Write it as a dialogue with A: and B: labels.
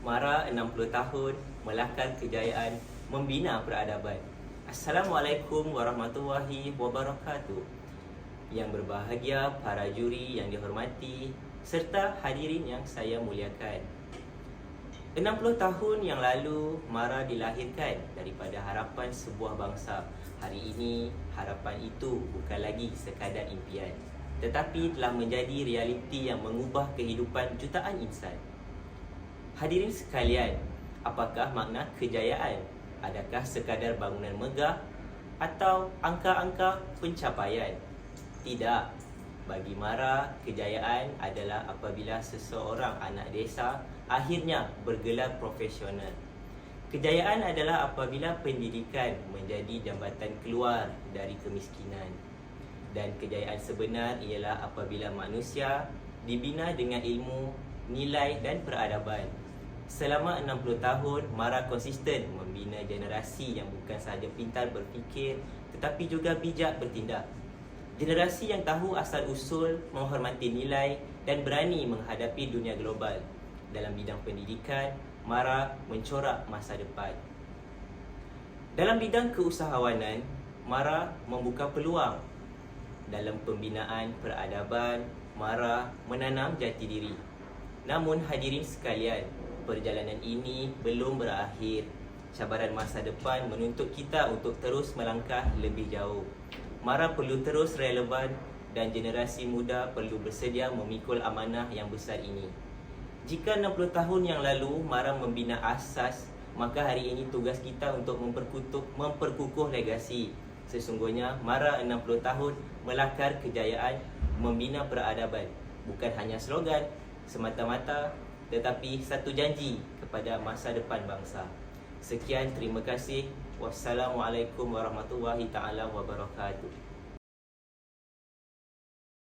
A: Mara 60 tahun melakar kejayaan membina peradaban. Assalamualaikum warahmatullahi wabarakatuh. Yang berbahagia, para juri yang dihormati serta hadirin yang saya muliakan. 60 tahun yang lalu Mara dilahirkan daripada harapan sebuah bangsa. Hari ini harapan itu bukan lagi sekadar impian, tetapi telah menjadi realiti yang mengubah kehidupan jutaan insan. Hadirin sekalian, apakah makna kejayaan? Adakah sekadar bangunan megah atau angka-angka pencapaian? Tidak. Bagi Mara, kejayaan adalah apabila seseorang anak desa akhirnya bergelar profesional. Kejayaan adalah apabila pendidikan menjadi jambatan keluar dari kemiskinan. Dan kejayaan sebenar ialah apabila manusia dibina dengan ilmu, nilai dan peradaban. Selama 60 tahun, Mara konsisten membina generasi yang bukan sahaja pintar berfikir tetapi juga bijak bertindak. Generasi yang tahu asal-usul, menghormati nilai dan berani menghadapi dunia global. Dalam bidang pendidikan, Mara mencorak masa depan. Dalam bidang keusahawanan, Mara membuka peluang. Dalam pembinaan peradaban, Mara menanam jati diri. Namun hadirin sekalian, perjalanan ini belum berakhir. Cabaran masa depan menuntut kita untuk terus melangkah lebih jauh. Mara perlu terus relevan dan generasi muda perlu bersedia memikul amanah yang besar ini. Jika 60 tahun yang lalu Mara membina asas, maka hari ini tugas kita untuk memperkukuh legasi. Sesungguhnya Mara 60 tahun melakar kejayaan membina peradaban. Bukan hanya slogan semata-mata, tetapi satu janji kepada masa depan bangsa. Sekian, terima kasih. Wassalamualaikum warahmatullahi taala wabarakatuh.